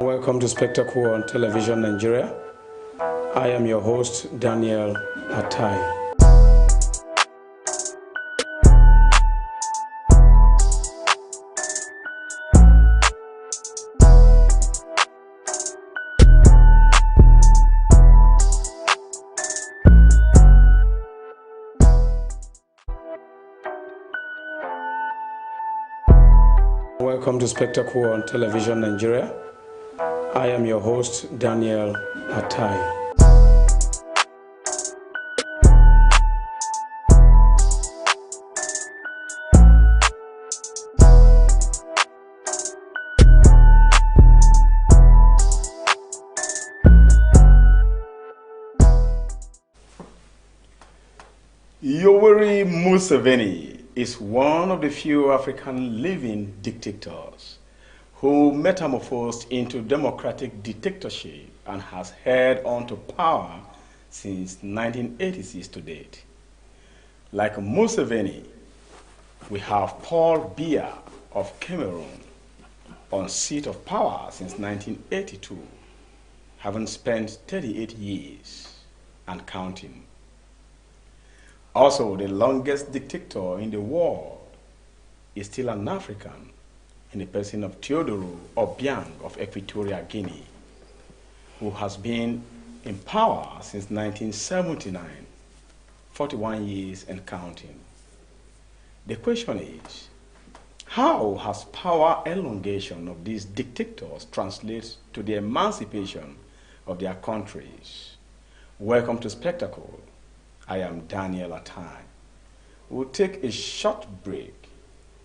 Welcome to Spectacle on Television Nigeria. I am your host, Daniel Atai. Welcome to Spectacle on Television Nigeria. I am your host, Daniel Atai. Yoweri Museveni is one of the few African living dictators who metamorphosed into democratic dictatorship and has held on to power since 1986 to date. Like Museveni, we have Paul Biya of Cameroon on seat of power since 1982, having spent 38 years and counting. Also, the longest dictator in the world is still an African, in the person of Teodoro Obiang of Equatorial Guinea, who has been in power since 1979, 41 years and counting. The question is, how has power elongation of these dictators translated to the emancipation of their countries? Welcome to Spectacle. I am Daniel Atai. We'll take a short break,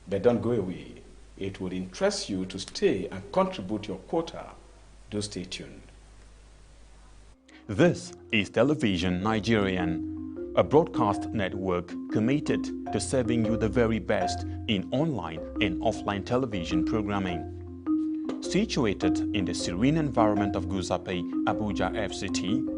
but don't go away. It would interest you to stay and contribute your quota. Do stay tuned. This is Television Nigerian, a broadcast network committed to serving you the very best in online and offline television programming. Situated in the serene environment of Guzape, Abuja FCT,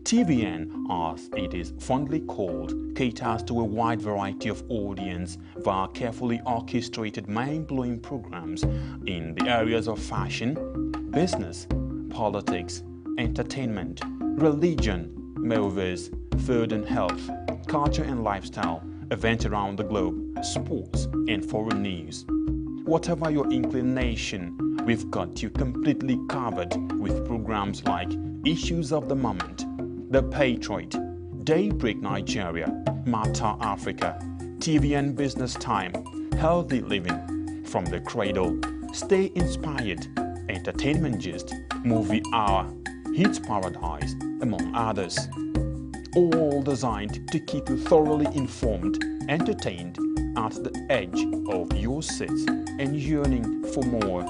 TVN, as it is fondly called, caters to a wide variety of audience via carefully orchestrated mind-blowing programs in the areas of fashion, business, politics, entertainment, religion, movies, food and health, culture and lifestyle, events around the globe, sports and foreign news. Whatever your inclination, we've got you completely covered with programs like Issues of the Moment, The Patriot, Daybreak Nigeria, Matter Africa, TVN Business Time, Healthy Living, From the Cradle, Stay Inspired, Entertainment Gist, Movie Hour, Hits Paradise, among others. All designed to keep you thoroughly informed, entertained, at the edge of your seats and yearning for more.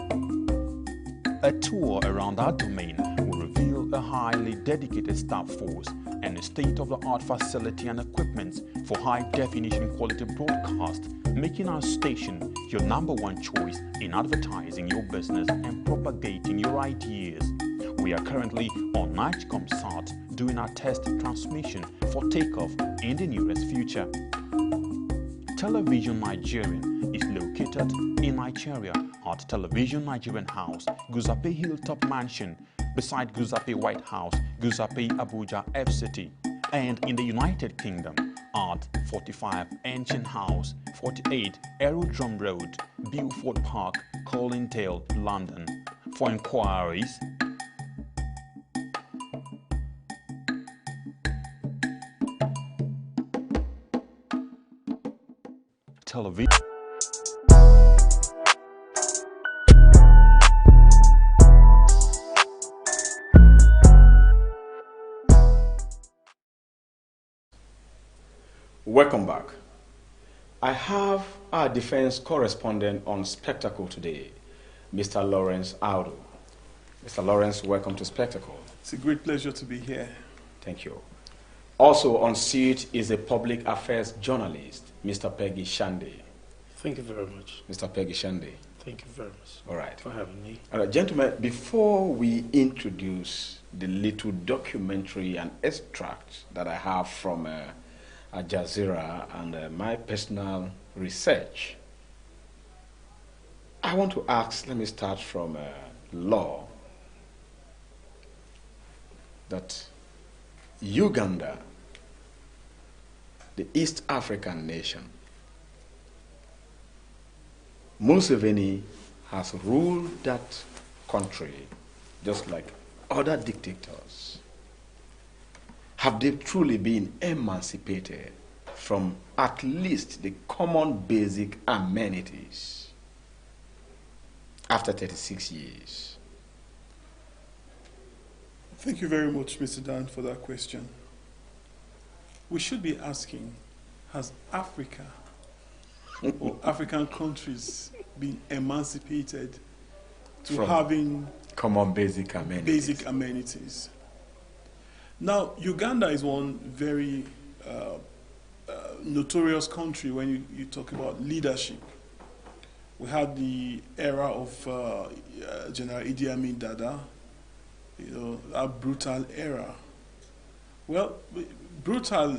A tour around our domain will reveal a highly dedicated staff force and a state-of-the-art facility and equipment for high-definition quality broadcast, making our station your #1 choice in advertising your business and propagating your ideas. We are currently on NightComSat doing our test transmission for takeoff in the nearest future. Television Nigerian is located in Nigeria at Television Nigerian House, Guzape Hilltop Mansion, beside Guzape White House, Guzape Abuja FCT, and in the United Kingdom at 45 Ancient House, 48 Aerodrome Road, Beaufort Park, Colindale, London. For inquiries, television. Welcome back. I have our defense correspondent on Spectacle today, Mr. Lawrence Audu. Mr. Lawrence, welcome to Spectacle. It's a great pleasure to be here. Thank you. Also on seat is a public affairs journalist, Mr. Peggy Shande. Thank you very much. Mr. Peggy Shande. Thank you very much. All right. For having me. All right, gentlemen, before we introduce the little documentary and extract that I have from Al Jazeera and my personal research, I want to ask, let me start from law. that Uganda, the East African nation, Museveni has ruled that country just like other dictators. Have they truly been emancipated from at least the common basic amenities after 36 years? Thank you very much, Mr. Dan, for that question. We should be asking, has Africa or African countries been emancipated to From having common basic amenities? Now, Uganda is one very notorious country when you talk about leadership. We had the era of General Idi Amin Dada, that brutal era. Well, brutal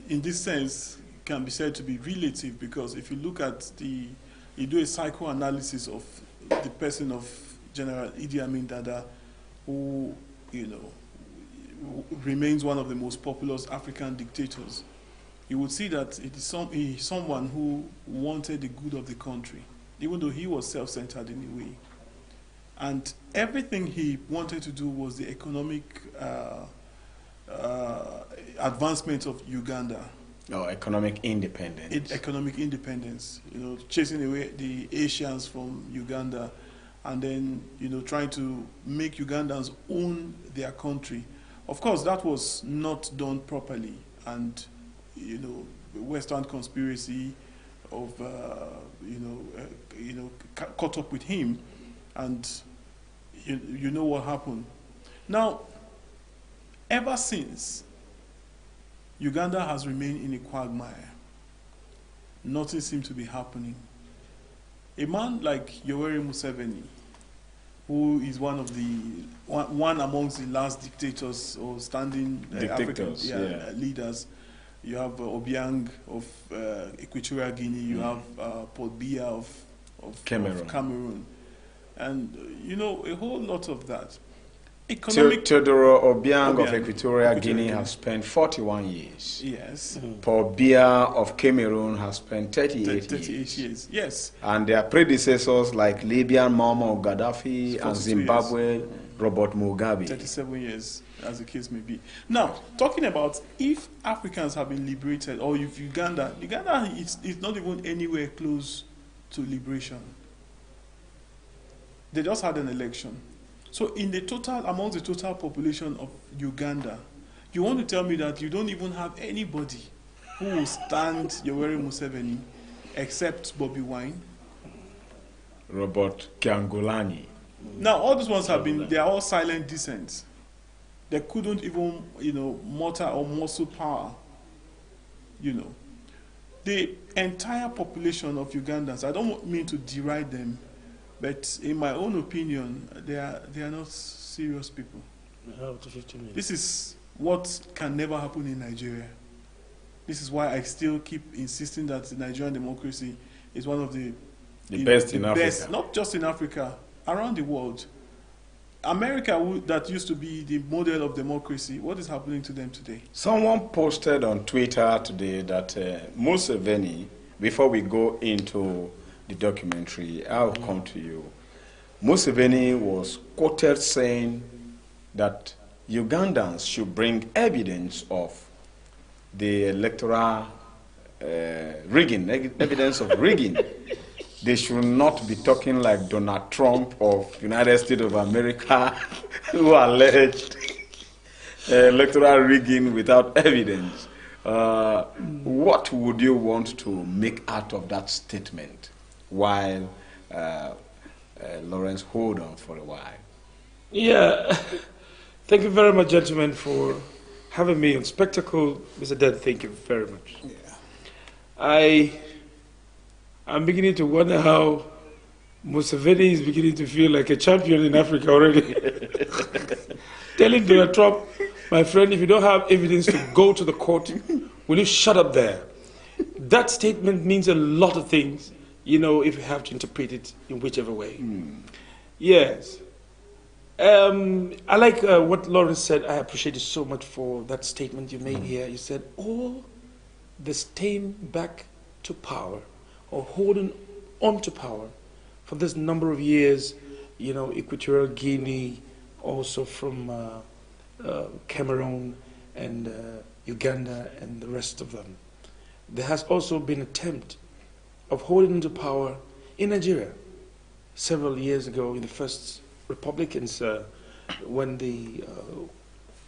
in this sense can be said to be relative, because if you look at you do a psychoanalysis of the person of General Idi Amin Dada, who, remains one of the most populous African dictators, you would see that it is someone who wanted the good of the country, even though he was self-centered in a way. And everything he wanted to do was the economic advancement of Uganda. Economic independence. Economic independence, chasing away the Asians from Uganda, and then, trying to make Ugandans own their country. Of course, that was not done properly, and, Western conspiracy of, caught up with him, and you know what happened. Now, ever since, Uganda has remained in a quagmire. Nothing seems to be happening. A man like Yoweri Museveni, who is one amongst the last dictators or standing African leaders. You have Obiang of Equatorial Guinea. You have Paul Biya of Cameroon, and a whole lot of that. Teodoro Obiang of Equatorial Guinea has spent 41 years. Yes. Paul Biya of Cameroon has spent 38 years. Yes. And their predecessors like Libyan Muammar Gaddafi and Zimbabwe, Robert Mugabe. 37 years, as the case may be. Now, talking about if Africans have been liberated, or if Uganda is not even anywhere close to liberation. They just had an election. So among the total population of Uganda, you want to tell me that you don't even have anybody who will stand Yoweri Museveni except Bobi Wine? Robert Kyagulanyi. Now, all these ones they are all silent dissents. They couldn't even, mutter or muscle power, The entire population of Ugandans, I don't mean to deride them, but in my own opinion, they are not serious people. This is what can never happen in Nigeria. This is why I still keep insisting that the Nigerian democracy is one of the best in Africa. Not just in Africa, around the world. America, that used to be the model of democracy, what is happening to them today? Someone posted on Twitter today that Museveni, before we go into the documentary, I'll come to you. Museveni was quoted saying that Ugandans should bring evidence of the electoral rigging, evidence of rigging. They should not be talking like Donald Trump of United States of America, who alleged electoral rigging without evidence. What would you want to make out of that statement while Lawrence hold on for a while? Yeah, thank you very much, gentlemen, for having me on Spectacle. Mr. Dan, thank you very much. Yeah. I'm beginning to wonder how Museveni is beginning to feel like a champion in Africa already. Telling Donald Trump, my friend, if you don't have evidence to go to the court, will you shut up there? That statement means a lot of things, if you have to interpret it in whichever way. Yes. I like what Lawrence said. I appreciate you so much for that statement you made here. You said, all the staying back to power or holding on to power for this number of years, you know, Equatorial Guinea, also from Cameroon and Uganda and the rest of them. There has also been an attempt of holding on to power in Nigeria several years ago in the first Republicans when the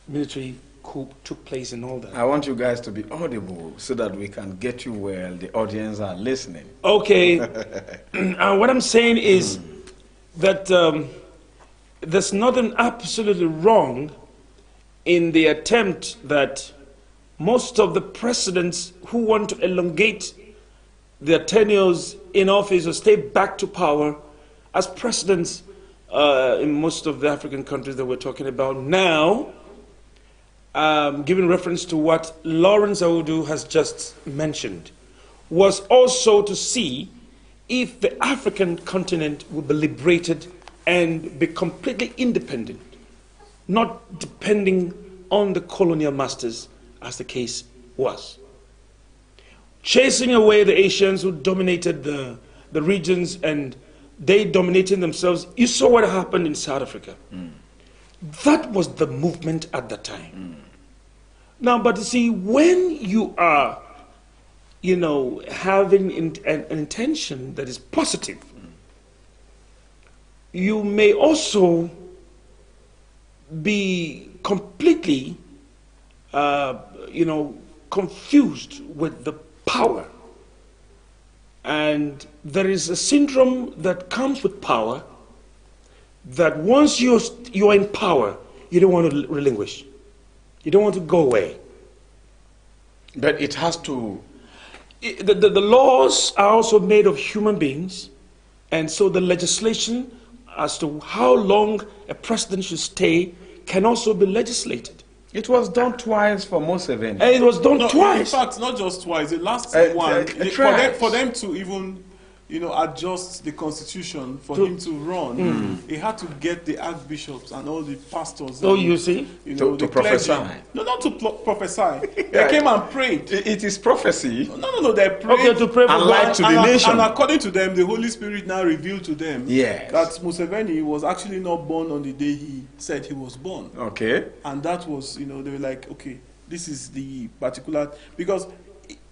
military coup took place and all that. I want you guys to be audible so that we can get you well. The audience are listening. Okay. What I'm saying is that there's nothing absolutely wrong in the attempt that most of the presidents who want to elongate their tenures in office or stay back to power as presidents in most of the African countries that we're talking about now, giving reference to what Lawrence Audu has just mentioned, was also to see if the African continent would be liberated and be completely independent, not depending on the colonial masters as the case was. Chasing away the Asians who dominated the regions and they dominating themselves. You saw what happened in South Africa. That was the movement at that time. Now, but you see, when you are, you know, having an intention that is positive, you may also be completely, you know, confused with the power. And there is a syndrome that comes with power that once you're in power, you don't want to relinquish. You don't want to go away. But it has to... The laws are also made of human beings, and so the legislation as to how long a president should stay can also be legislated. It was done twice for Museveni. And it was done twice. In fact, not just twice. The last one, for them to even, you know, adjust the constitution for him to run, he had to get the archbishops and all the pastors. Oh, you see? You know, to prophesy. No, not to prophesy. They came and prayed. It is prophecy. No, they prayed. Okay, to pray for And lied to the nation. And according to them, the Holy Spirit now revealed to them Yes. that Museveni was actually not born on the day he said he was born. Okay. And that was, you know, they were like, okay, this is the particular, because,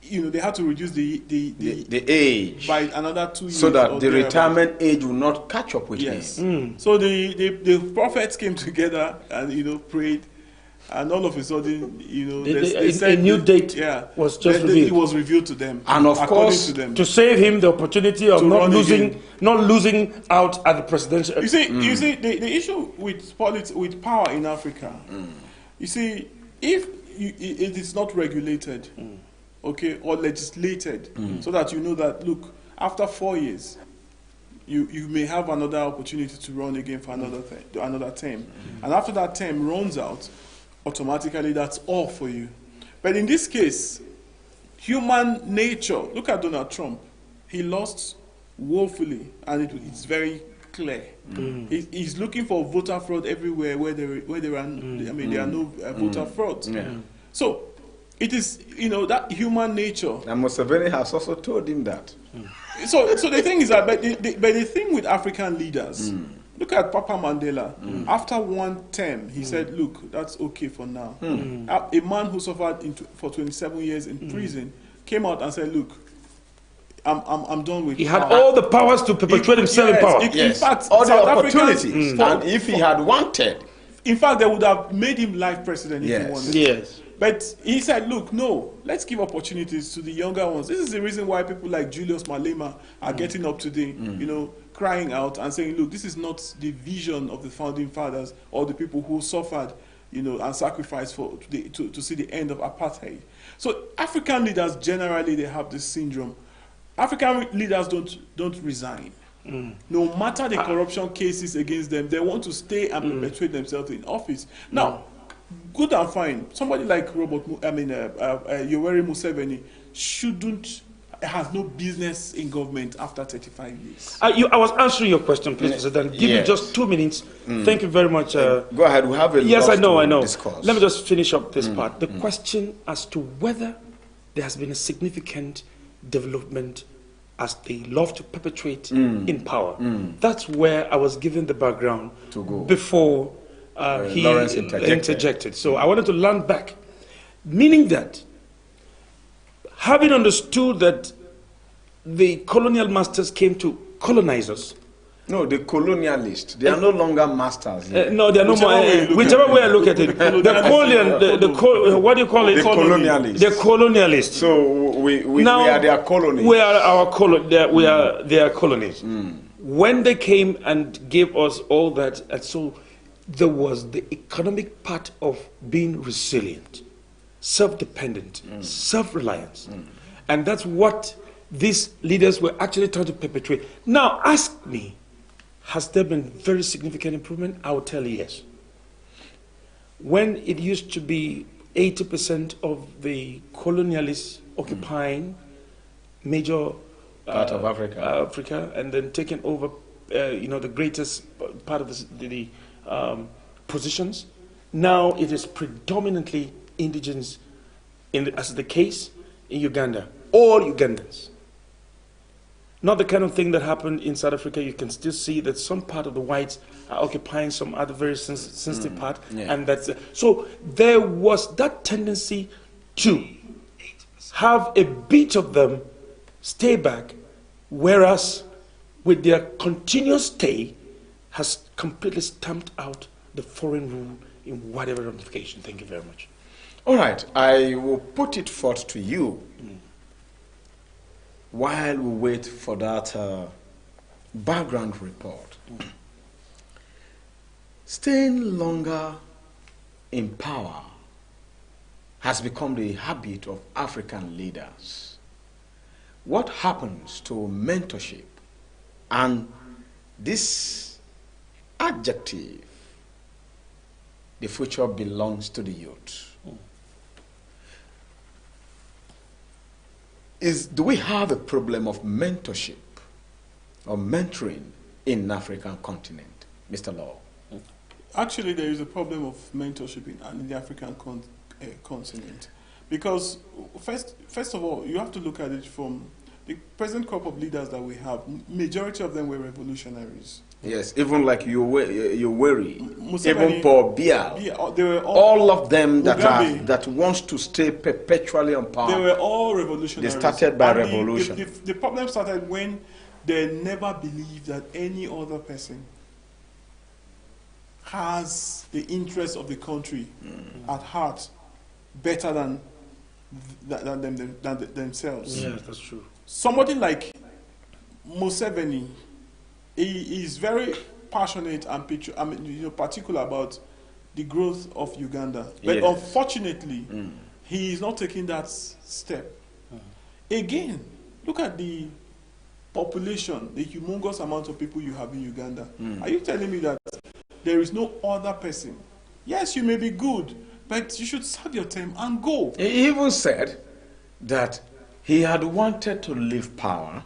you know, they had to reduce the age by another 2 years. so that the retirement age will not catch up with him. So the prophets came together and, you know, prayed, and all of a sudden, you know, they said a new date was just revealed. It was revealed to them, and of course, to them, to save him the opportunity of not losing out at the presidential. You see, the issue with with power in Africa, you see, if it is not regulated, okay, or legislated, so that you know that, look, after 4 years, you may have another opportunity to run again for another term, and after that term runs out, automatically that's all for you. But in this case, human nature, look at Donald Trump. He lost woefully, and it's very clear. He's looking for voter fraud everywhere where there are, I mean, there are no voter frauds. So it is, you know, that human nature. And Museveni has also told him that. So the thing is that, but the thing with African leaders, look at Papa Mandela. After one term, he said, look, that's okay for now. A man who suffered for 27 years in prison came out and said, look, I'm done with He had all the powers to perpetuate himself in power. In fact, all the South opportunities. And if he had wanted. In fact, they would have made him life president if he wanted. Yes. But he said, look, no, let's give opportunities to the younger ones. This is the reason why people like Julius Malema are getting up today, you know, crying out and saying, look, this is not the vision of the founding fathers or the people who suffered, you know, and sacrificed to see the end of apartheid. So African leaders, generally, they have this syndrome. African leaders don't resign. No matter the corruption cases against them, they want to stay and perpetuate themselves in office. Now, good and fine. Somebody like Yoweri Museveni shouldn't has no business in government after 35 years. I was answering your question, please, President. Give me just 2 minutes. Thank you very much. Go ahead. We have a yes, lot I know. to discuss. Let me just finish up this part. The question as to whether there has been a significant development as they love to perpetrate in power. That's where I was given the background to go before he interjected. So I wanted to land back, meaning that having understood that the colonial masters came to colonize us. No, the colonialists. They are no longer masters. No, they are no more. Whichever way I look at it, what do you call it? The colonialists. The colonialists. So we are their colonies. We are our we are their colonies. When they came and gave us all that, and so there was the economic part of being resilient, self-dependent, self-reliance, and that's what these leaders were actually trying to perpetuate. Now, ask me, has there been very significant improvement? I will tell you yes. When it used to be 80% of the colonialists occupying major part of Africa, and then taking over, the greatest part of the positions, now it is predominantly indigenous, as the case in Uganda. All Ugandans. Not the kind of thing that happened in South Africa. You can still see that some part of the whites are occupying some other very sensitive part, and that's so there was that tendency to have a bit of them stay back, whereas with their continuous stay has completely stamped out the foreign rule in whatever ramification. Thank you very much. All right, I will put it forth to you. While we wait for that background report, staying longer in power has become the habit of African leaders. What happens to mentorship and this adjective, the future belongs to the youth? Do we have a problem of mentorship or mentoring in the African continent, Mr. Law? Actually, there is a problem of mentorship in the African continent. Because, first of all, you have to look at it from the present crop of leaders that we have. Majority of them were revolutionaries. Yes, even like you worry, Museveni, even Paul Biya, they were all of them Mugabe, that wants to stay perpetually on power. They were all revolutionaries. They started by revolution. The problem started when they never believed that any other person has the interests of the country at heart better than themselves. Yeah, that's true. Somebody like Museveni, he is very passionate and particular about the growth of Uganda. But unfortunately, he is not taking that step. Again, look at the population, the humongous amount of people you have in Uganda. Are you telling me that there is no other person? Yes, you may be good, but you should serve your term and go. He even said that he had wanted to leave power,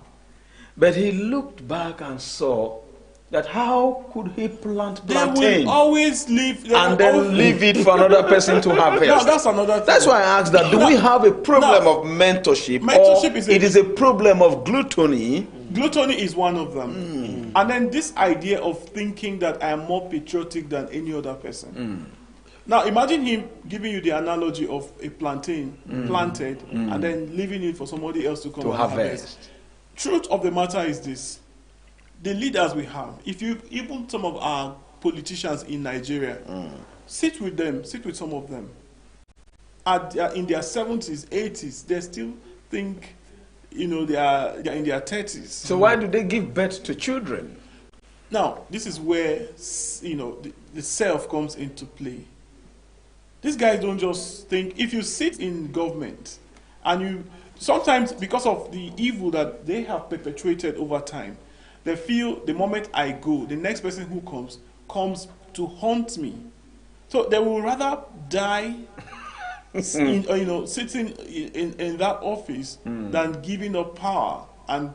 but he looked back and saw that how could he plant plantain? They will always leave. And then leave it for another person to harvest. No, that's another thing. That's why I asked that, do we have a problem of mentorship, or it is a problem of gluttony? Gluttony is one of them. And then this idea of thinking that I am more patriotic than any other person. Now imagine him giving you the analogy of a plantain planted and then leaving it for somebody else to come and harvest. Truth of the matter is this: the leaders we have, even some of our politicians in Nigeria, sit with them, sit with some of them. In their 70s, 80s, they still think, they are in their 30s. So why do they give birth to children? Now, this is where, the self comes into play. These guys don't just think. If you sit in government and sometimes because of the evil that they have perpetuated over time, they feel the moment I go, the next person who comes to haunt me. So they will rather die sitting in that office than giving up power and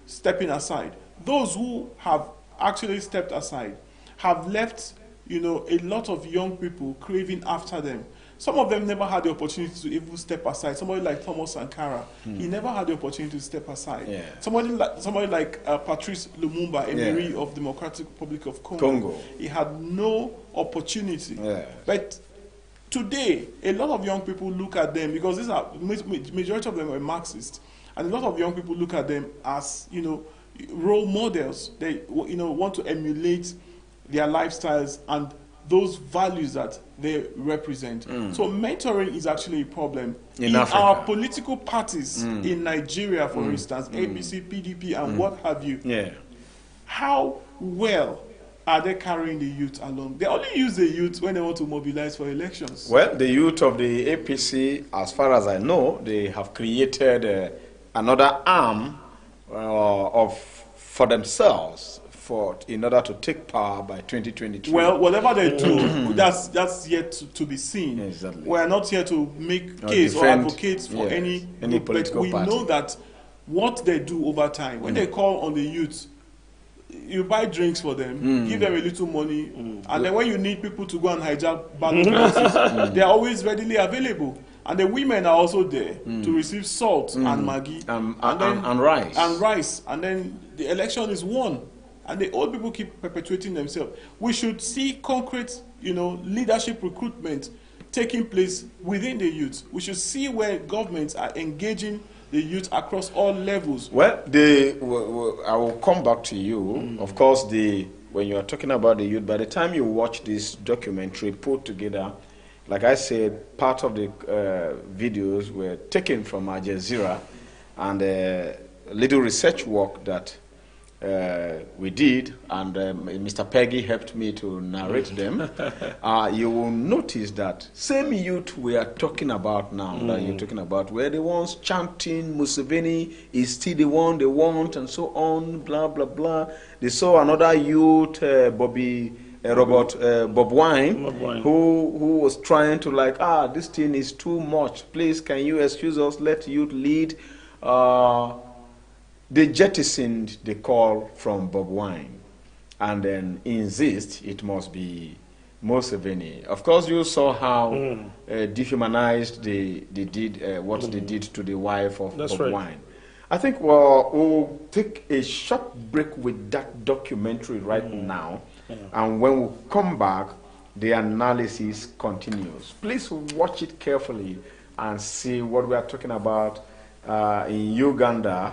stepping aside. Those who have actually stepped aside have left a lot of young people craving after them. Some of them never had the opportunity to even step aside. Somebody like Thomas Sankara, he never had the opportunity to step aside. Yeah. Somebody like Patrice Lumumba, Emir of Democratic Republic of Congo, he had no opportunity. Yeah. But today, a lot of young people look at them, because these are majority of them are Marxists, and a lot of young people look at them as role models. They want to emulate their lifestyles and those values that they represent. So mentoring is actually a problem in our political parties in Nigeria, for instance, APC, PDP, and what have you. Yeah. How well are they carrying the youth along? They only use the youth when they want to mobilize for elections. Well, the youth of the APC, as far as I know, they have created another arm for themselves in order to take power by 2023. Well, whatever they do, that's yet to be seen. Exactly. We are not here to make case or advocate for any political party. We know that what they do over time, when they call on the youth, you buy drinks for them, give them a little money, and then when you need people to go and hijack ballot boxes, they are always readily available. And the women are also there to receive salt and Maggi and rice. And then the election is won. And the old people keep perpetuating themselves. We should see concrete, leadership recruitment taking place within the youth. We should see where governments are engaging the youth across all levels. Well, I will come back to you. Of course, when you are talking about the youth, by the time you watch this documentary put together, like I said, part of the videos were taken from Al Jazeera, and little research work that we did, and Mr. Peggy helped me to narrate them. You will notice that same youth we are talking about now, that you're talking about, were the ones chanting Museveni is still the one they want, and so on, blah, blah, blah. They saw another youth, Bob Wine, who was trying to this thing is too much. Please, can you excuse us? Let youth lead. They jettisoned the call from Bob Wine and then insist it must be Museveni. Of course, you saw how dehumanized they did what they did to the wife of Bob Wine. I think we'll take a short break with that documentary right now, and when we come back, the analysis continues. Please watch it carefully and see what we are talking about. In Uganda,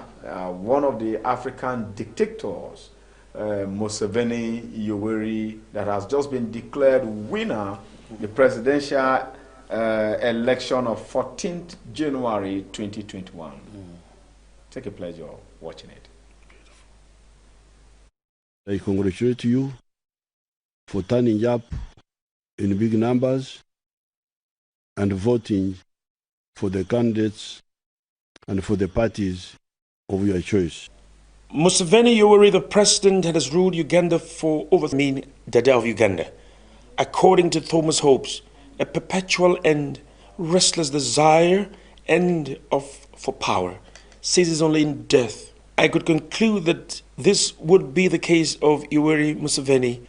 one of the African dictators, Museveni Yoweri, that has just been declared winner the presidential election of 14th January 2021. Take a pleasure watching it. I congratulate you for turning up in big numbers and voting for the candidates and for the parties of your choice. Museveni Yoweri, the president, has ruled Uganda for over Dada of Uganda. According to Thomas Hobbes, a perpetual and restless desire for power ceases only in death. I could conclude that this would be the case of Yoweri Museveni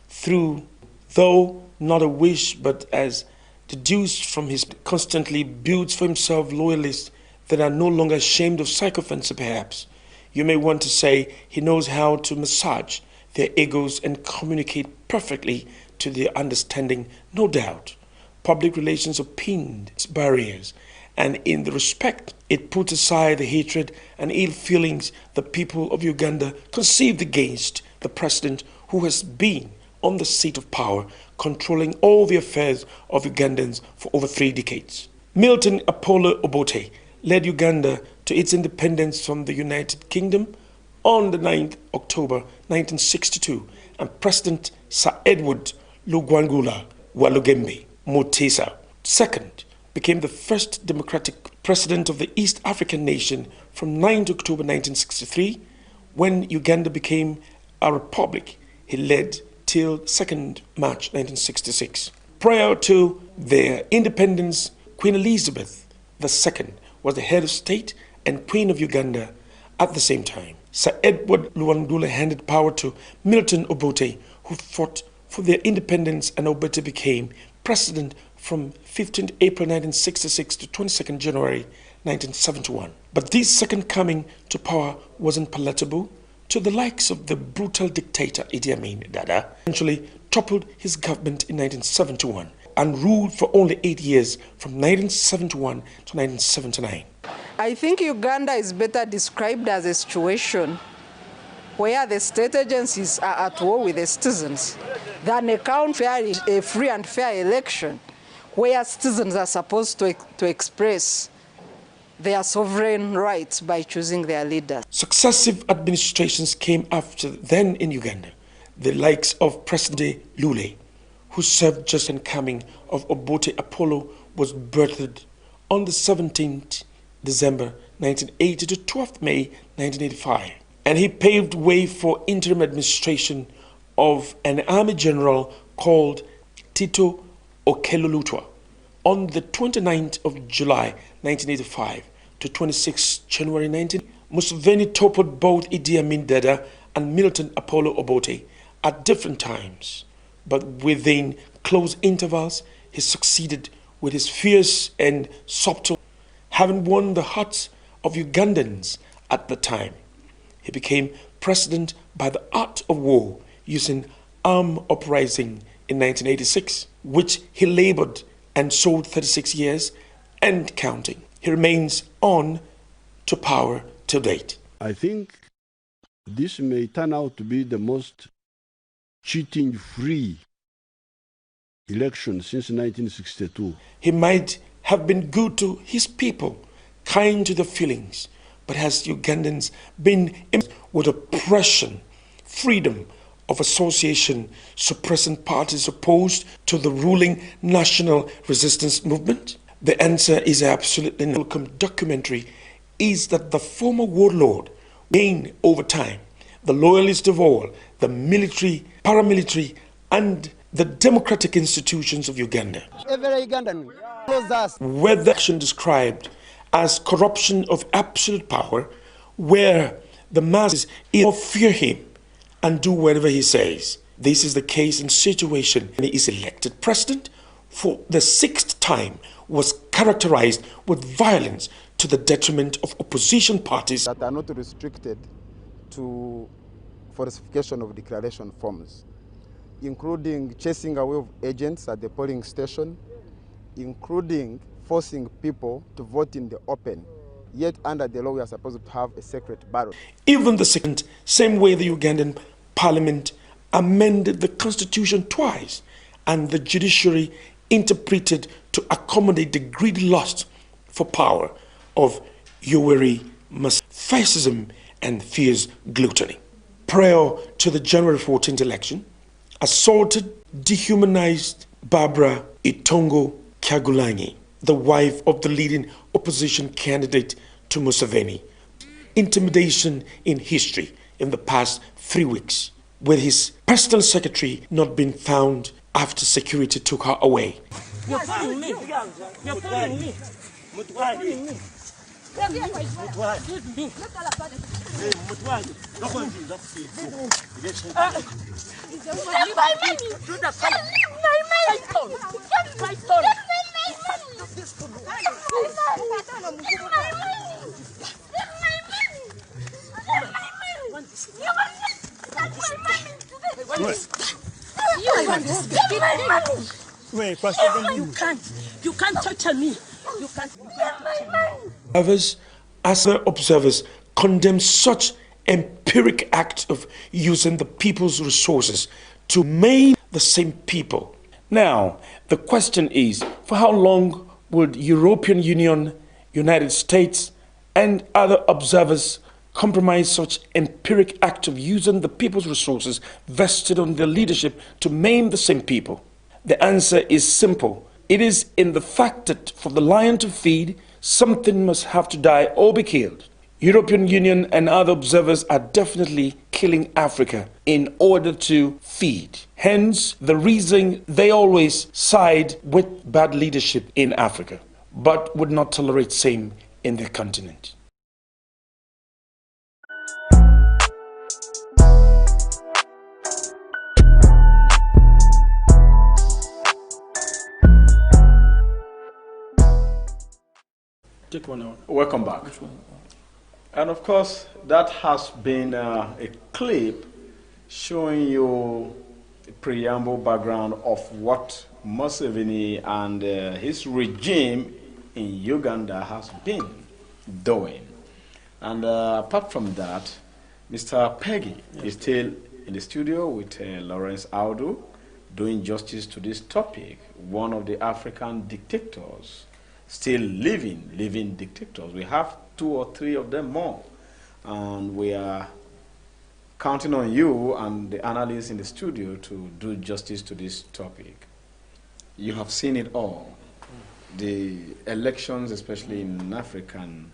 though not a wish, but as deduced from his constantly builds for himself loyalists that are no longer ashamed of sycophants, perhaps. You may want to say he knows how to massage their egos and communicate perfectly to their understanding, no doubt. Public relations have pinned barriers, and in the respect it puts aside the hatred and ill feelings the people of Uganda conceived against the president who has been on the seat of power, controlling all the affairs of Ugandans for over 3 decades. Milton Apollo Obote led Uganda to its independence from the United Kingdom on the 9th October 1962, and President Sir Edward Lugwangula Walugembe Mutesa II became the first democratic president of the East African nation from 9th October 1963, when Uganda became a republic. He led till 2nd March 1966. Prior to their independence, Queen Elizabeth II was the head of state and Queen of Uganda at the same time. Sir Edward Lwandule handed power to Milton Obote, who fought for their independence, and Obote became president from 15th April 1966 to 22nd January 1971. But this second coming to power wasn't palatable to the likes of the brutal dictator Idi Amin Dada. Eventually toppled his government in 1971 and ruled for only 8 years from 1971 to 1979. I think Uganda is better described as a situation where the state agencies are at war with the citizens than a free and fair election where citizens are supposed to express their sovereign rights by choosing their leaders. Successive administrations came after then in Uganda, the likes of President Lule, who served just in coming of Obote Apollo was birthed on the 17th December 1980 to 12th May 1985. And he paved way for interim administration of an army general called Tito Okello-Lutwa. On the 29th of July 1985 to 26 January 19, Museveni toppled both Idi Amin Dada and Milton Apollo Obote at different times, but within close intervals he succeeded with his fierce and subtle, having won the hearts of Ugandans at the time. He became president by the art of war, using armed uprising in 1986, which he labored and sold 36 years and counting. He remains on to power to date. I think this may turn out to be the most cheating-free election since 1962. He might have been good to his people, kind to their feelings, but has Ugandans been with oppression, freedom of association, suppressing parties opposed to the ruling national resistance movement? The answer is absolutely no. The documentary is that the former warlord gained over time the loyalist of all, the military, paramilitary, and the democratic institutions of Uganda. Every Ugandan knows us. Where the action described as corruption of absolute power, where the masses fear him and do whatever he says. This is the case in situation when he is elected president for the 6th time, was characterized with violence to the detriment of opposition parties that are not restricted to falsification of declaration forms, including chasing away of agents at the polling station, including forcing people to vote in the open. Yet under the law we are supposed to have a secret ballot. Even the second, same way the Ugandan parliament amended the constitution twice and the judiciary interpreted to accommodate the greedy lust for power of Yoweri Museveni, fascism and fierce gluttony. Prior to the January 14th election, assaulted, dehumanized Barbara Itongo Kyagulanyi, the wife of the leading opposition candidate to Museveni. Intimidation in history in the past 3 weeks, with his personal secretary not being found after security took her away. You're following me. You're following me. You can't torture me. You can't. Others, as other observers, condemn such empiric act of using the people's resources to maim the same people. Now, the question is, for how long would European Union, United States, and other observers compromise such empiric act of using the people's resources vested on their leadership to maim the same people? The answer is simple. It is in the fact that for the lion to feed, something must have to die or be killed. European Union and other observers are definitely killing Africa in order to feed. Hence, the reason they always side with bad leadership in Africa. but would not tolerate same in the continent. Take one out. Welcome back. And of course, that has been a clip showing you a preamble background of what Museveni and his regime in Uganda has been doing. And apart from that, Mr. Peggy is still in the studio with Lawrence Audu, doing justice to this topic, one of the African dictators, still living dictators. We have 2 or 3 of them more. And we are counting on you and the analysts in the studio to do justice to this topic. You have seen it all. The elections, especially in the African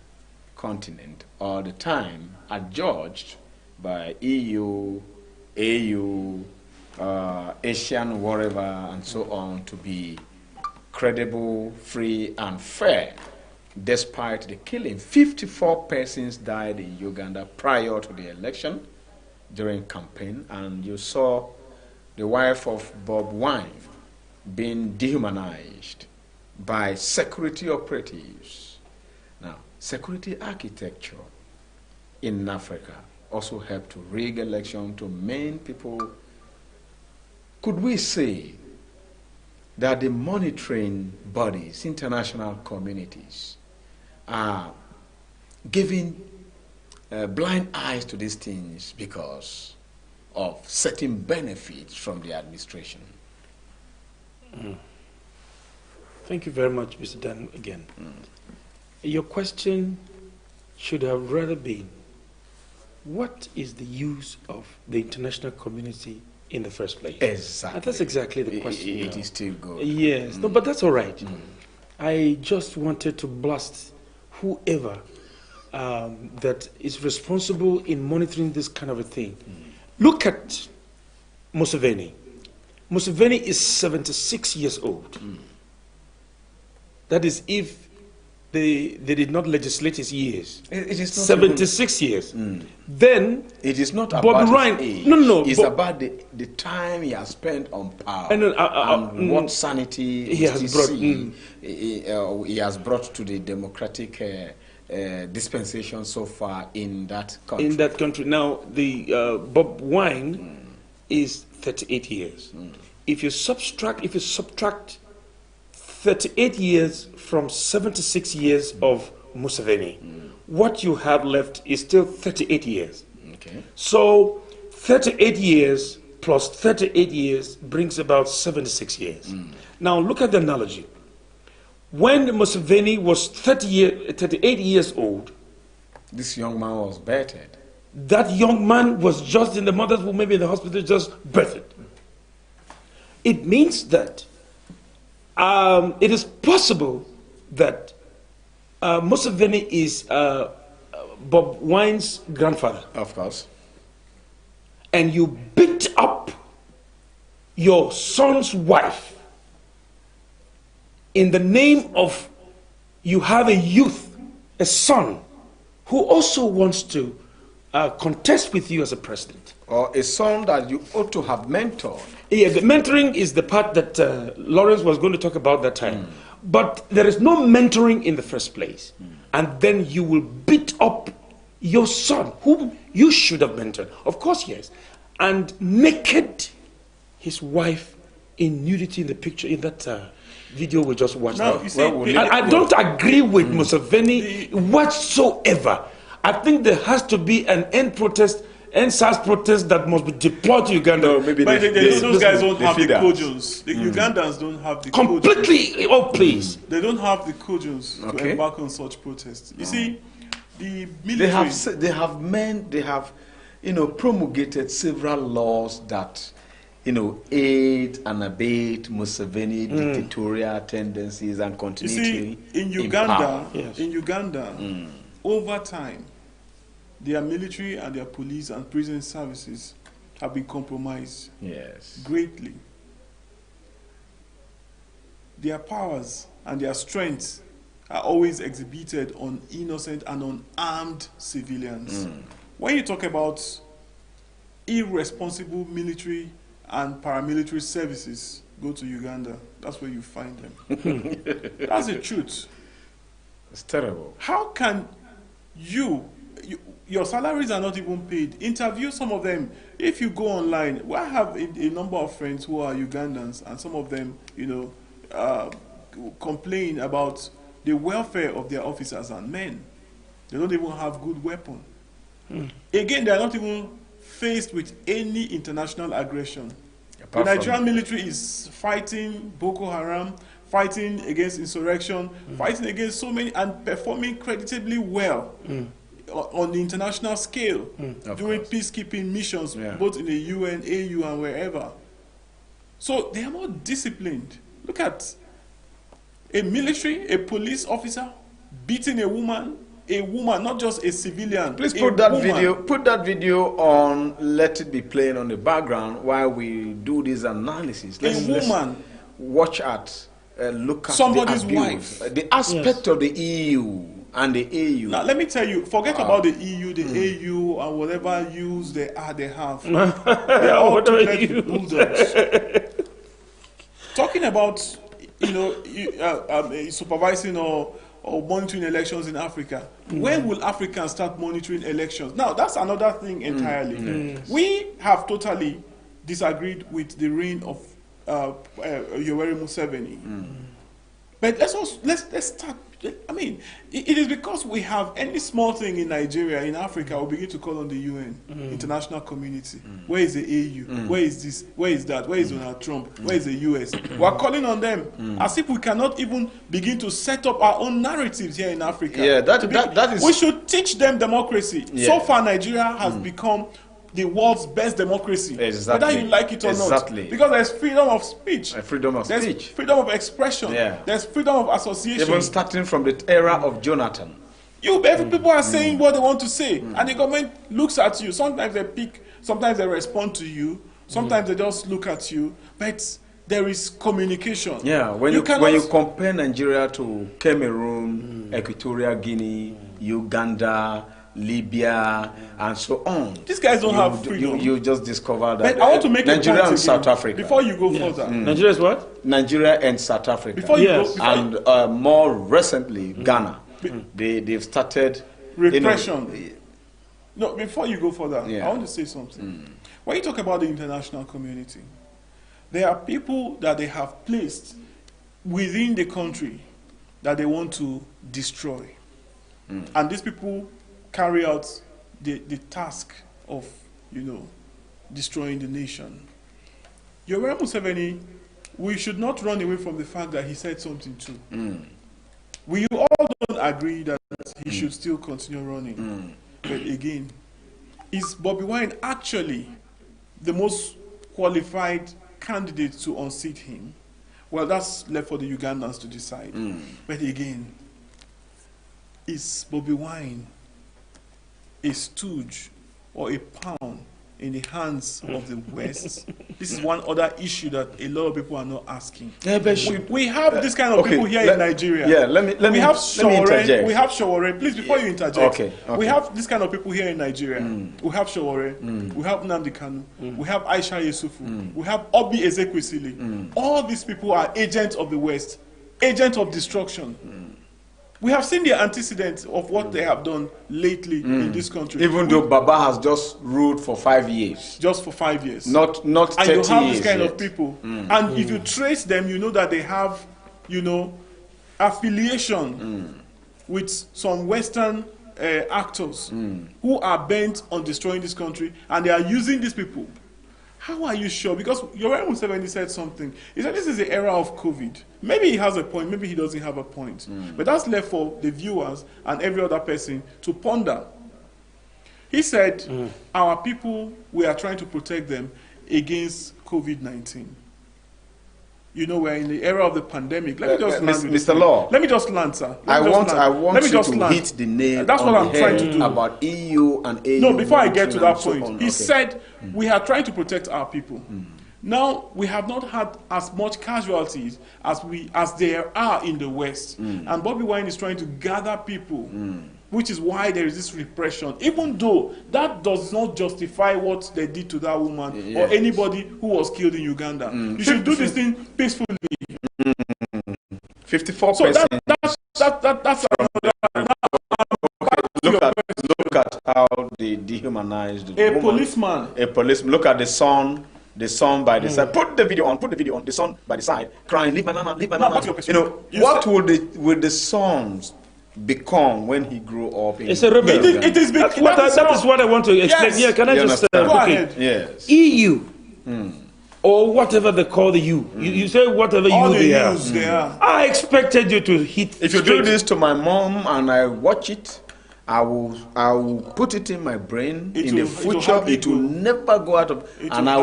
continent, all the time are judged by EU, AU, Asian, whatever, and so on, to be credible, free, and fair, despite the killing. 54 persons died in Uganda prior to the election during campaign, and you saw the wife of Bob Wine being dehumanized by security operatives. Now, security architecture in Africa also helped to rig election, to main people. Could we say that the monitoring bodies, international communities, are giving blind eyes to these things because of certain benefits from the administration? Thank you very much, Mr. Dan, again. Your question should have rather been, what is the use of the international community in the first place? Exactly. And that's exactly the question. It is still good. Yes. No, but that's all right. I just wanted to blast whoever that is responsible in monitoring this kind of a thing. Look at Museveni. Museveni is 76 years old. That is, if they did not legislate his years. It is not 76 years. Then it is not Bob about Ryan, his age. no, It's about the time he has spent on power and what sanity he has brought. He has brought to the democratic dispensation so far in that country. In that country. Now, the Bob Wine is 38 years. If you subtract 38 years from 76 years of Museveni, what you have left is still 38 years. Okay. So 38 years plus 38 years brings about 76 years. Now look at the analogy. When Museveni was 38 years old, this young man was birthed. that young man was just in the mother's womb, maybe in the hospital, just birthed. It means that it is possible that Museveni is Bob Wine's grandfather. Of course. And you beat up your son's wife in the name of you have a youth, a son, who also wants to contest with you as a president. Or a son that you ought to have mentored. Yeah, the mentoring is the part that Lawrence was going to talk about that time. But there is no mentoring in the first place. And then you will beat up your son, whom you should have mentored. Of course, yes. And naked his wife in nudity in the picture, in that video we just watched. Now, you see, I don't agree with Museveni whatsoever. I think there has to be an end SARS protest that must be deployed to Uganda. No, maybe but those guys don't have the figures. cojons. The Ugandans don't have the Completely, oh please. They don't have the cojons to embark on such protests. You see, the military... They have promulgated several laws that, aid and abate Museveni dictatorial tendencies and continuity. You see, in Uganda, over time, their military and their police and prison services have been compromised greatly. Their powers and their strength are always exhibited on innocent and unarmed civilians. When you talk about irresponsible military and paramilitary services, go to Uganda. That's where you find them. That's the truth. It's terrible. How can your salaries are not even paid? Interview some of them. If you go online, I have a number of friends who are Ugandans, and some of them, complain about the welfare of their officers and men. They don't even have good weapons. Again, they are not even faced with any international aggression. The Nigerian military is fighting Boko Haram, fighting against insurrection, fighting against so many, and performing creditably well on the international scale, doing peacekeeping missions, both in the UN, AU, and wherever. So they are more disciplined. Look at a military, a police officer beating a woman, not just a civilian. Please put that video on, let it be playing on the background while we do this analysis. Let's watch at, look at somebody's the abuse, wife. The aspect of the EU and the AU. Now, let me tell you, forget about the EU, the AU, and whatever use they have. They are all bulldogs. Talking about, supervising or monitoring elections in Africa. When will Africans start monitoring elections? Now, that's another thing entirely. We have totally disagreed with the reign of Yoweri Museveni. But let's start. I mean, it is because we have any small thing in Nigeria, in Africa, we begin to call on the UN, international community. Where is the AU? Where is this? Where is that? Where is Donald Trump? Where is the US? We are calling on them as if we cannot even begin to set up our own narratives here in Africa. Yeah, that is. We should teach them democracy. Yeah. So far, Nigeria has become the world's best democracy. Exactly. Whether you like it or not. Because there's freedom of speech. There's freedom of expression. Yeah. There's freedom of association. Even starting from the era of Jonathan. People are saying what they want to say. And the government looks at you. Sometimes they pick, sometimes they respond to you. Sometimes they just look at you. But there is communication. Yeah, when you compare Nigeria to Cameroon, Equatorial Guinea, Uganda, Libya, and so on. These guys don't have freedom. You just discovered that. But I want to make Nigeria and South Africa. Before you go further. Nigeria is what? Nigeria and South Africa. And more recently, Ghana. They've started repression. No, before you go further, I want to say something. When you talk about the international community, there are people that they have placed within the country that they want to destroy. And these people carry out the task of, destroying the nation. Yoweri Museveni, we should not run away from the fact that he said something too. We all don't agree that he should still continue running. But again, is Bobi Wine actually the most qualified candidate to unseat him? Well, that's left for the Ugandans to decide. But again, is Bobi Wine a stooge or a pawn in the hands of the West? This is one other issue that a lot of people are not asking. Yeah, but we have this kind of people here in Nigeria. Yeah, let me interject. We have Shawore. Please, before you interject, we have this kind of people here in Nigeria. We have Shawore. We have Nnamdi Kanu. We have Aisha Yesufu. We have Obi Ezekwesili. All these people are agents of the West, agents of destruction. We have seen the antecedents of what they have done lately in this country. Even though Baba has just ruled for 5 years. Just for 5 years. Not 30 years. And you have this kind of people. And if you trace them, you know that they have, affiliation with some Western actors who are bent on destroying this country, and they are using these people. How are you sure? Because Yoweri Museveni said something. He said this is the era of COVID. Maybe he has a point, maybe he doesn't have a point. But that's left for the viewers and every other person to ponder. He said, our people, we are trying to protect them against COVID-19. We're in the era of the pandemic. Let me just land Mr. Law. Let me just land, sir. I want you to hit the nail That's what I'm trying to do. About EU and AU. No, before I get to that point, he said, we are trying to protect our people. Now we have not had as much casualties as there are in the West, and Bobby Wine is trying to gather people, which is why there is this repression. Even though that does not justify what they did to that woman or anybody who was killed in Uganda. You should do this thing peacefully. 54%. So that's Look at how they dehumanized the woman. policeman. A policeman. Look at the son by the side. Put the video on. The son by the side, crying, "Leave my mama, leave my mama." You know, what would the sons become when he grew up? It's a rebel. That is what I want to explain. Yes. Yeah, can I just go ahead? Yes. EU or whatever they call the U. You say whatever All you the they are. U's they are. I expected you to hit. If you do this to my mom and I watch it, I will put it in my brain. In the future, it will never go out of, and I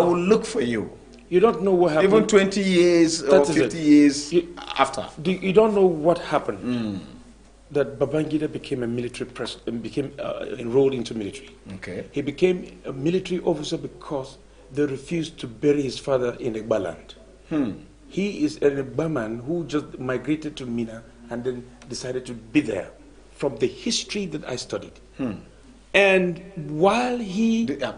will look for you. You don't know what happened. Even 20 years or 50 years after. You don't know what happened. That Babangida became a military president, became enrolled into military. Okay. He became a military officer because they refused to bury his father in Egba land. He is an Egba man who just migrated to Mina and then decided to be there. From the history that I studied. And while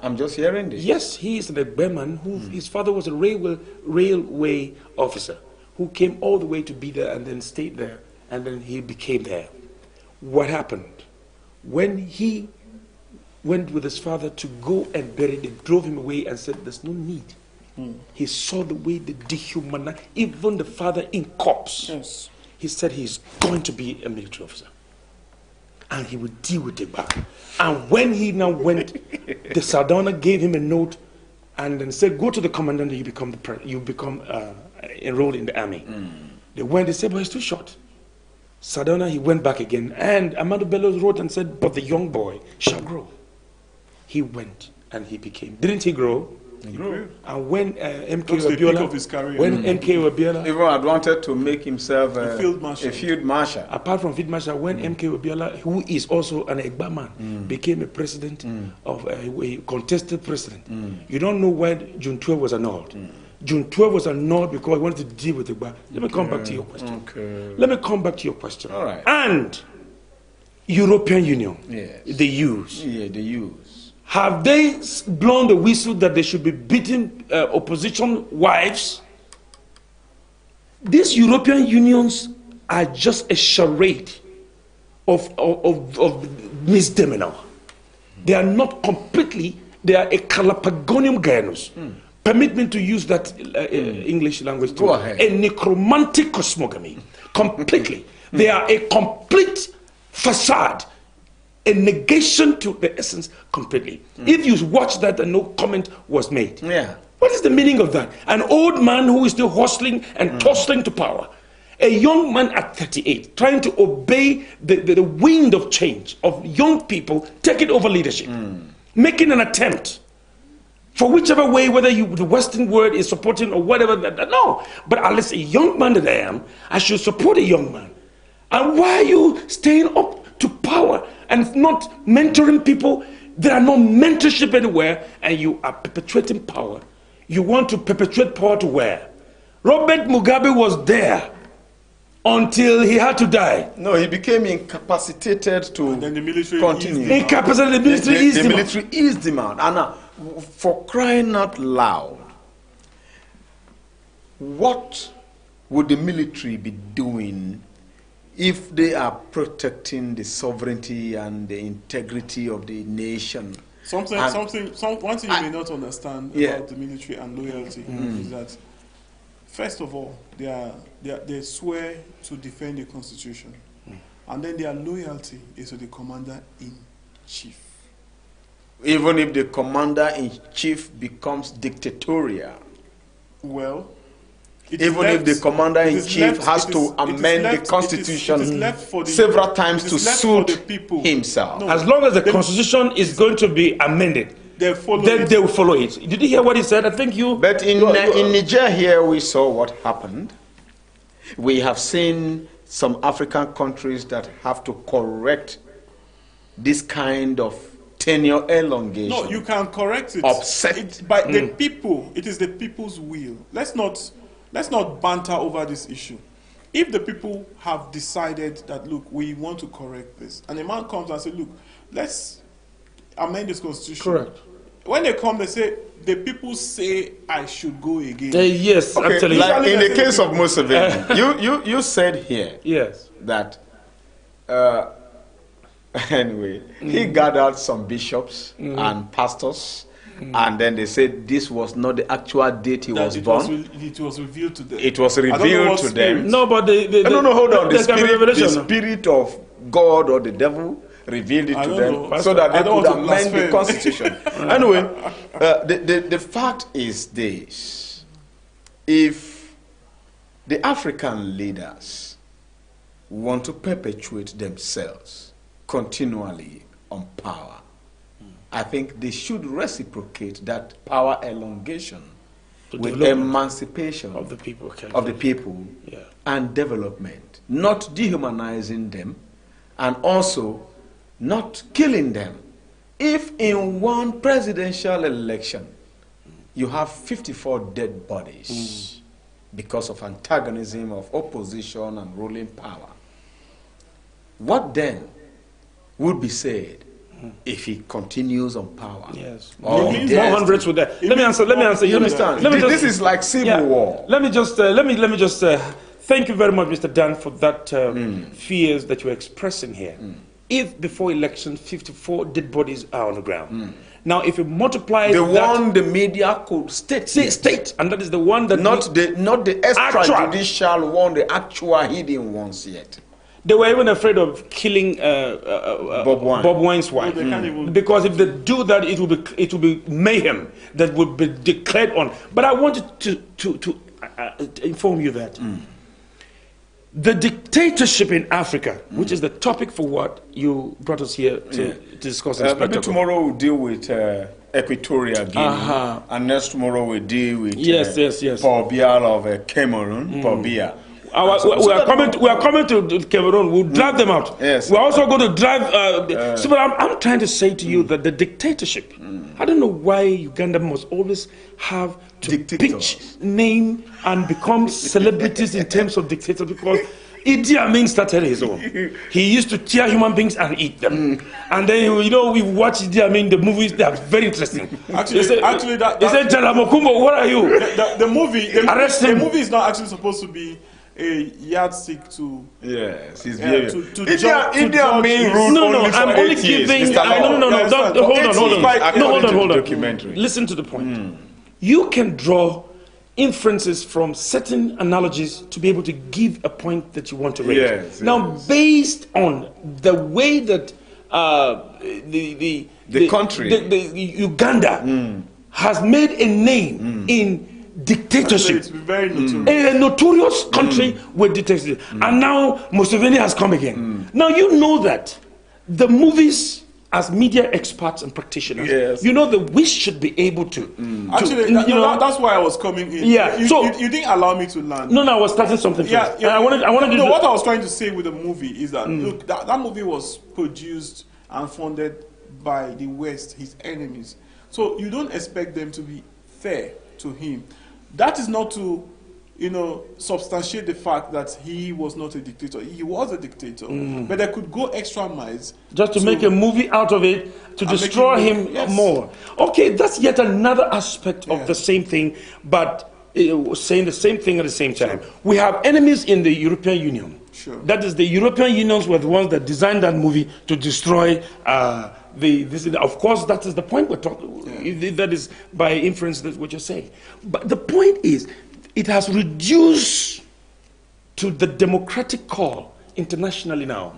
I'm just hearing this. Yes, he is an Egba man who his father was a railway officer who came all the way to be there and then stayed there and then he became there. What happened? When he went with his father to go and bury, they drove him away and said, "There's no need." He saw the way they dehumanized, even the father in corpse. Yes. He said he's going to be a military officer. And he would deal with it back. And when he now went, the Sardauna gave him a note and then said, "Go to the commandant and you become enrolled in the army." They went, they said, "But it's too short." Sardauna, he went back again. And Amadou Bello wrote and said, "But the young boy shall grow." He went and he became, didn't he grow? He grew. And when MK That's the peak of Abiola, his career. when MK Abiola, Even had wanted to make himself A field marshal. a field marshal. apart from Field Marshal, when MK Abiola, who is also an Egba man, became a president of a contested president, you don't know when June 12 was annulled. June 12 was annulled because he wanted to deal with Egba. Let me come back to your question. Okay. Let me come back to your question. All right. And European Union, Yes. the use. Yeah, the use. Have they blown the whistle that they should be beating opposition wives? These European unions are just a charade of misdemeanor. They are not completely, they are a Calapagonium Gaianus. Permit me to use that English language too. Go ahead. A necromantic cosmogamy. Completely. They are a complete facade. A negation to the essence completely. If you watch that and no comment was made. Yeah. What is the meaning of that? An old man who is still hustling and tossing to power. A young man at 38 trying to obey the wind of change of young people taking over leadership. Making an attempt. For whichever way, whether the Western world is supporting or whatever. No. But unless a young man that I am, I should support a young man. And why are you staying up to power and not mentoring people? There are no mentorship anywhere, and you are perpetuating power. You want to perpetuate power to where? Robert Mugabe was there until he had to die. No, he became incapacitated to then the military continue. Incapacitated, the military is the demand. military is demand. And now, for crying out loud, what would the military be doing if they are protecting the sovereignty and the integrity of the nation? One thing you may not understand about the military and loyalty is that, first of all, they swear to defend the constitution, and then their loyalty is to the commander-in-chief. Even if the commander-in-chief becomes dictatorial. Well, even if the commander-in-chief has to amend the constitution several times to suit himself. As long as the constitution is going to be amended, they will follow it. Did you hear what he said? I think you... But in Niger here, we saw what happened. We have seen some African countries that have to correct this kind of tenure elongation. No, you can correct it. Upset. By the people. It is the people's will. Let's not banter over this issue. If the people have decided that, look, we want to correct this, and a man comes and says, look, let's amend this constitution. Correct. When they come, they say, the people say I should go again. Yes, Okay, actually. like in the case of Museveni, you said here Yes. that anyway, he gathered some bishops and pastors, and then they said this was not the actual date he was born. It was revealed to them. It was revealed to them. No, but No, hold on. The revelation. spirit of God or the devil revealed it to them so that they could amend the constitution. Anyway, the fact is this: if the African leaders want to perpetuate themselves continually on power, I think they should reciprocate that power elongation with emancipation of the people, yeah, and development, not dehumanizing them, and also not killing them. If in one presidential election you have 54 dead bodies because of antagonism of opposition and ruling power, what then would be said if he continues on power? Yes. Or More hundreds with that. Let me answer. You understand? This is like civil war. Let me just thank you very much, Mr. Dan, for that fears that you're expressing here. If before election 54 dead bodies are on the ground, now if you multiply the one the media could state, and that is the one that not the extrajudicial one, the actual hidden ones yet. They were even afraid of killing Bob Wine's wife, because if they do that, it will be mayhem that would be declared on. But I wanted to inform you that the dictatorship in Africa, which is the topic for what you brought us here to discuss. Maybe tomorrow we'll deal with Equatorial Guinea, and next tomorrow we'll deal with Paul Biya of Cameroon, Paul Biya. We are coming to Cameroon. We'll drive them out. Yes. We're also going to drive. So, but I'm trying to say to you that the dictatorship. I don't know why Uganda must always have to pitch, name, and become celebrities in terms of dictators, because Idi Amin started his own. He used to tear human beings and eat them. And then, we watch Idi Amin, the movies, they are very interesting. Actually, they said, Jalamokumbo, what are you? The movie is not actually supposed to be a yardstick to his behavior. Idi Amin ruled only for 8 years. Hold on. Listen to the point. You can draw inferences from certain analogies to be able to give a point that you want to raise. Based on the way that the country, Uganda, has made a name in dictatorship. It's very notorious. A notorious country with dictatorship. And now Museveni has come again. Now you know that the movies, as media experts and practitioners, that we should be able to. That's why I was coming in. You didn't allow me to land. No, I was starting something first. I wanted what I was trying to say with the movie is that look, that movie was produced and funded by the West, his enemies. So you don't expect them to be fair to him. That is not to, substantiate the fact that he was not a dictator. He was a dictator, but they could go extra miles just to make a movie out of it, to destroy him more. Okay, that's yet another aspect of the same thing, but saying the same thing at the same time. We have enemies in the European Union. That is, the European Unions were the ones that designed that movie to destroy of course, that is the point we're talking. That is by inference that's what you're saying. But the point is, it has reduced to the democratic call internationally now.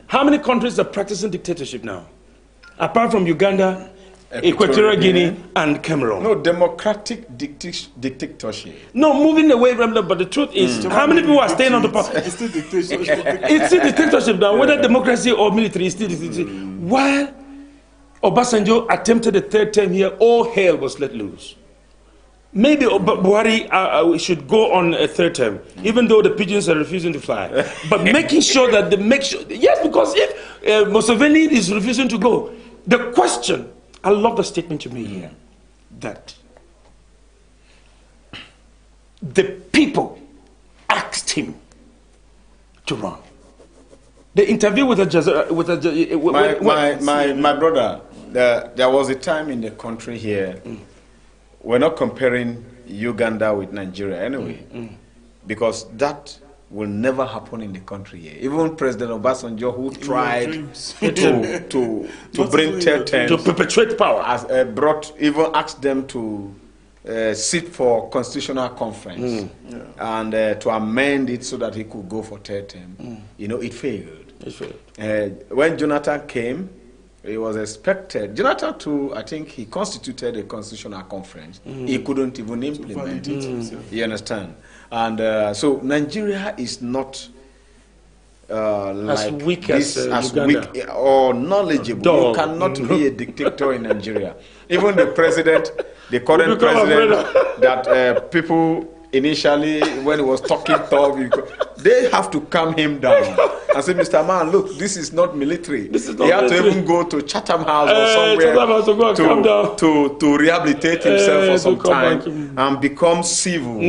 How many countries are practicing dictatorship now? Apart from Uganda, Equatorial Guinea, and Cameroon. No, democratic dictatorship. No, moving away from that, but the truth is, how many people are staying on the power? It's still dictatorship. It's still dictatorship now, whether democracy or military, is still dictatorship. While Obasanjo attempted a third term here, all hell was let loose. Maybe Buhari should go on a third term, even though the pigeons are refusing to fly. But making sure that because if Museveni is refusing to go, The question, I love the statement you made here, that the people asked him to run. The interview with my brother, there was a time in the country here, we're not comparing Uganda with Nigeria anyway, because that will never happen in the country here. Even President Obasanjo, who tried to bring terms to perpetuate power, as even asked them to sit for constitutional conference and to amend it so that he could go for third term. You know, it failed. When Jonathan came, it was expected. Jonathan too, I think he constituted a constitutional conference. He couldn't even implement it. You understand? And so Nigeria is not as like weak this, as weak or knowledgeable. Dull. You cannot be a dictator in Nigeria. Even the president, the current president, that people initially, when he was talking tough, they have to calm him down and say, Mr. Man, look, this is not military. This is not military. He had to even go to Chatham House or somewhere to rehabilitate himself for some time and become civil,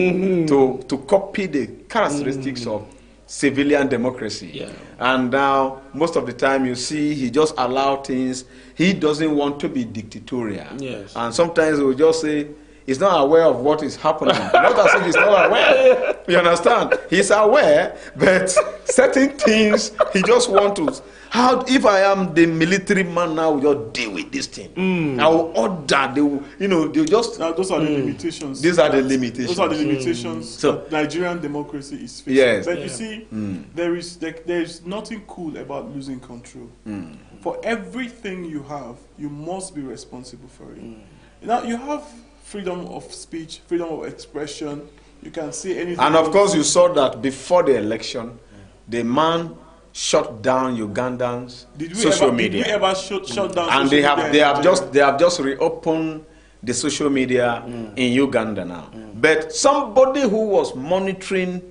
to copy the characteristics of civilian democracy. And now, most of the time, you see, he just allows things. He doesn't want to be dictatorial. And sometimes he will just say, he's not aware of what is happening. Not as if he's not aware. You understand? He's aware, but certain things he just wants to. How if I am the military man now, we just deal with this thing. I will order. They will, they just. Now, those are the limitations. These are the limitations. Those are the limitations. So Nigerian democracy is facing. Yes. But you see, there is nothing cool about losing control. For everything you have, you must be responsible for it. Now you have freedom of speech, freedom of expression. You can say anything. And of course, you saw that before the election, the man shut down Ugandans' social media. Did we ever shut down? And they have just reopened the social media in Uganda now. But somebody who was monitoring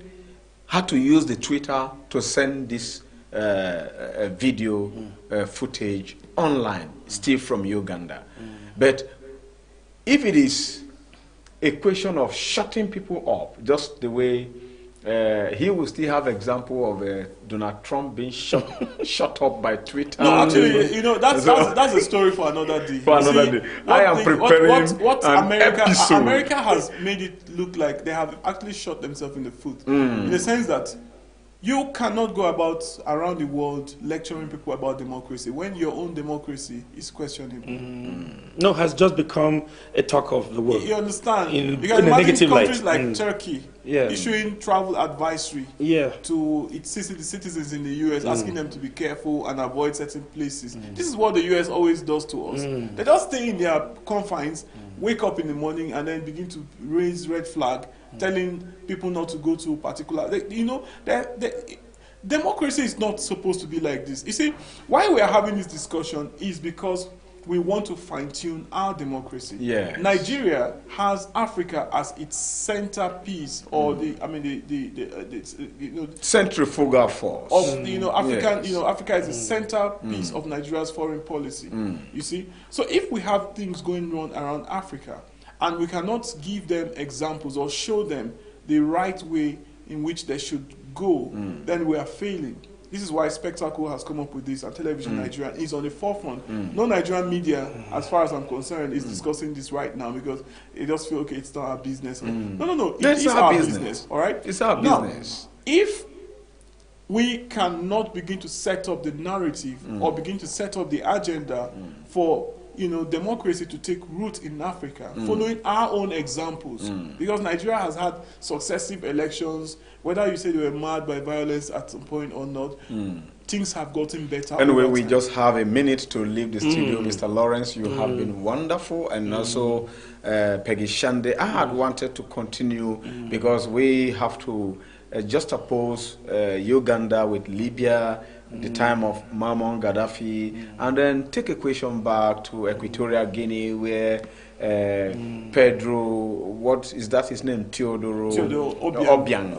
had to use the Twitter to send this video footage online, still from Uganda. But if it is a question of shutting people up, just the way he will still have example of Donald Trump being shut up by Twitter. No, actually, that's a story for another day. For another day. I am preparing what an episode. America has made it look like they have actually shot themselves in the foot, in the sense that you cannot go around the world lecturing people about democracy when your own democracy is questionable. No, has just become a talk of the world. You understand? Because imagine countries like Turkey issuing travel advisory to its citizens in the US, asking them to be careful and avoid certain places. This is what the US always does to us. They just stay in their confines, wake up in the morning, and then begin to raise red flag, telling people not to go to particular. Democracy is not supposed to be like this. You see, why we are having this discussion is because we want to fine-tune our democracy. Nigeria has Africa as its centerpiece, or centrifugal force of African. Africa is the centerpiece of Nigeria's foreign policy. You see, so if we have things going on around Africa, and we cannot give them examples or show them the right way in which they should go, then we are failing. This is why Spectacle has come up with this, and Television Nigeria is on the forefront. No Nigerian media, as far as I'm concerned, is discussing this right now because they just feel, okay, it's not our business. No, it is our business, all right? It's our business. If we cannot begin to set up the narrative or begin to set up the agenda for democracy to take root in Africa, following our own examples. Because Nigeria has had successive elections, whether you say they were marred by violence at some point or not, things have gotten better. Anyway, we just have a minute to leave the studio. Mr. Lawrence, you have been wonderful, and also Peggy Shande. I had wanted to continue because we have to juxtapose Uganda with Libya, the time of Muammar Gaddafi, and then take a question back to Equatorial Guinea, where Pedro, what is that his name? Teodoro Obiang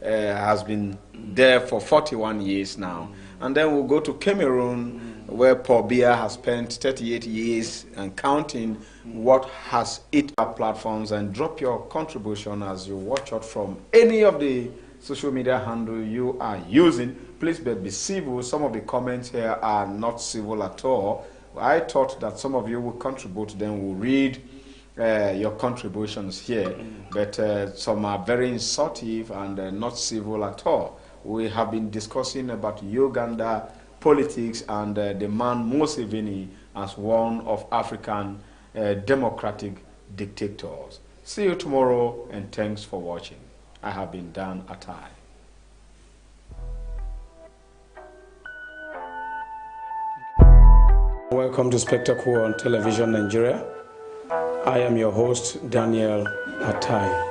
has been there for 41 years now. And then we'll go to Cameroon, where Paul Biya has spent 38 years and counting, what has it our platforms, and drop your contribution as you watch out from any of the social media handle you are using. Please be civil. Some of the comments here are not civil at all. I thought that some of you will contribute, then we'll read your contributions here, but some are very insultive and not civil at all. We have been discussing about Uganda politics and the man Museveni as one of African democratic dictators. See you tomorrow, and thanks for watching. I have been Dan Atai. Welcome to Spectacle on Television Nigeria. I am your host, Daniel Atai.